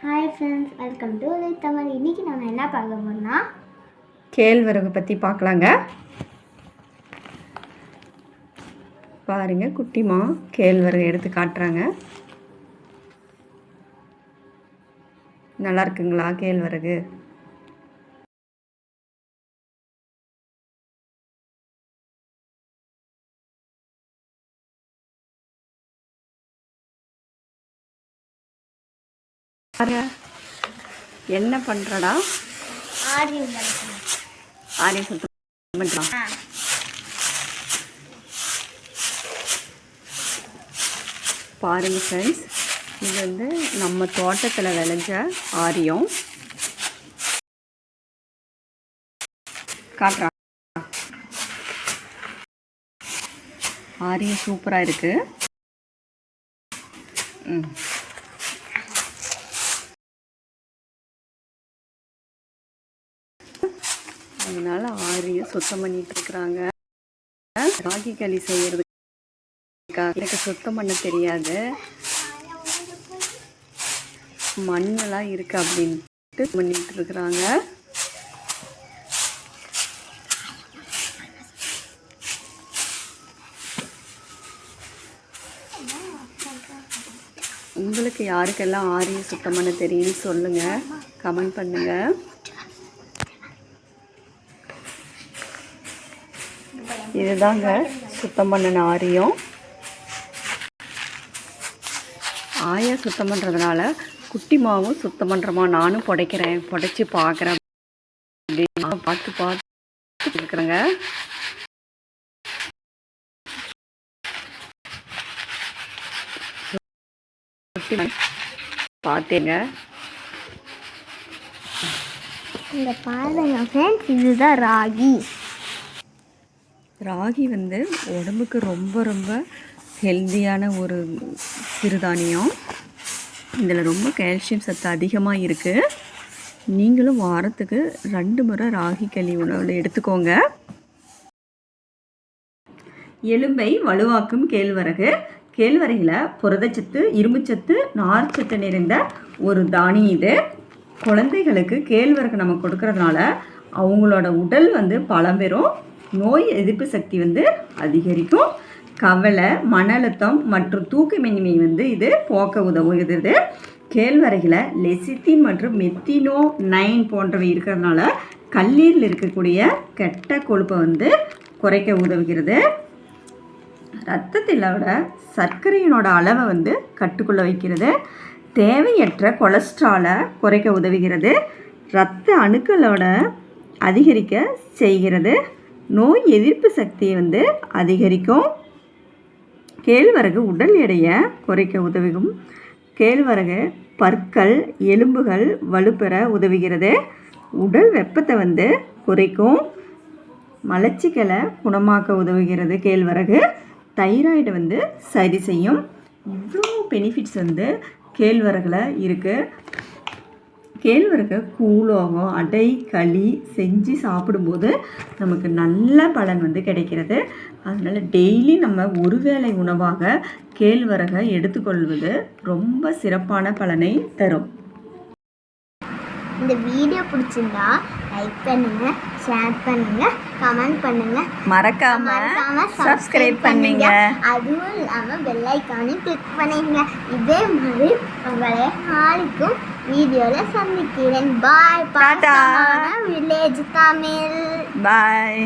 Hi friends, welcome to Tamil. இன்றைக்கி நம்ம என்ன பார்க்க போகிறோம்னா கேழ்வரகு பற்றி பார்க்கலாங்க. பாருங்க, குட்டிமா கேழ்வரகு எடுத்து காட்டுறாங்க. நல்லா இருக்குங்களா கேழ்வரகு? என்ன பண்ணுறடா? ஆரியம் சுத்தம் பண்ணலாம். பாருங்க ஃப்ரெண்ட்ஸ், இது வந்து நம்ம தோட்டத்தில் விளைஞ்ச ஆரியம். காட்டுறா, ஆரியம் சூப்பராக இருக்குது. அதனால ஆரியம் சுத்தம் பண்ணிட்டு இருக்கிறாங்க. ராகி களி செய்யறதுக்காக எனக்கு சுத்தம் பண்ண தெரியாது, மண்ணெல்லாம் இருக்கு அப்படின்ட்டு பண்ணிட்டு இருக்கிறாங்க. உங்களுக்கு யாருக்கெல்லாம் ஆரியம் சுத்தம் பண்ண தெரியும்னு சொல்லுங்க, கமெண்ட் பண்ணுங்க. இதுதாங்க சுத்தம் பண்ணின ஆரியம். ஆயா சுத்தம் பண்ணுறதுனால குட்டிமாவும் சுத்தம் பண்ணுறமா, நானும் புடைக்கிறேன், புடைச்சி பார்க்குறேன் அப்படின்னு பார்த்து இருக்கிறேங்க. பார்த்தேங்க. இந்த பாருங்க ஃப்ரெண்ட்ஸ், இதுதான் ராகி. ராகி வந்து உடம்புக்கு ரொம்ப ரொம்ப ஹெல்த்தியான ஒரு சிறுதானியம். இதில் ரொம்ப கால்சியம் சத்து அதிகமாக இருக்குது. நீங்களும் வாரத்துக்கு 2 முறை ராகி களி உணவில் எடுத்துக்கோங்க. எலும்பை வலுவாக்கும் கேழ்வரகு. கேழ்வரகில் புரதச்சத்து, இரும்புச்சத்து, நார்ச்சத்து நிறைந்த ஒரு தானியம் இது. குழந்தைகளுக்கு கேழ்வரகு நம்ம கொடுக்கறதுனால அவங்களோட உடல் வந்து பலம் பெறும், நோய் எதிர்ப்பு சக்தி வந்து அதிகரிக்கும், கவலை, மன அழுத்தம் மற்றும் தூக்கமின்மை வந்து இது போக்க உதவுகிறது. கேழ்வரகில் லெசித்தின் மற்றும் மெத்தினோனைன் போன்றவை இருக்கிறதுனால கல்லீரலில் இருக்கக்கூடிய கெட்ட கொழுப்பை வந்து குறைக்க உதவுகிறது. இரத்தத்திலோட சர்க்கரையினோட அளவை வந்து கட்டுக்குள்ள வைக்கிறது. தேவையற்ற கொலஸ்ட்ராலை குறைக்க உதவுகிறது. இரத்த அணுக்களோட அதிகரிக்க செய்கிறது. நோய் எதிர்ப்பு சக்தியை வந்து அதிகரிக்கும். கேழ்வரகு உடல் எடையை குறைக்க உதவும். கேழ்வரகு பற்கள், எலும்புகள் வலுப்பெற உதவுகிறது. உடல் வெப்பத்தை வந்து குறைக்கும். மலச்சிக்கலை குணமாக்க உதவுகிறது. கேழ்வரகு தைராய்டை வந்து சரி செய்யும். இவ்வளோ பெனிஃபிட்ஸ் வந்து கேழ்வரகுல இருக்குது. கேழ்வரகு கூழோகம், அடை, களி செஞ்சு சாப்பிடும்போது நமக்கு நல்ல பலன் வந்து கிடைக்கிறது. அதனால் டெய்லி நம்ம ஒரு வேளை உணவாக கேழ்வரகை எடுத்துக்கொள்வது ரொம்ப சிறப்பான பலனை தரும். இந்த வீடியோ பிடிச்சிருந்தா லைக் பண்ணுங்க, ஷேர் பண்ணுங்க, கமெண்ட் பண்ணுங்க, மறக்காம சப்ஸ்கிரைப் பண்ணுங்க. அதுவும் இல்லாமல் பெல் ஐக்கானையும் கிளிக் பண்ணுங்க. இதே மாதிரி உங்களை நாளைக்கும் வீடியோவில் சந்திக்கிறேன். பாய். வில்லேஜ் தமிழ். பாய்.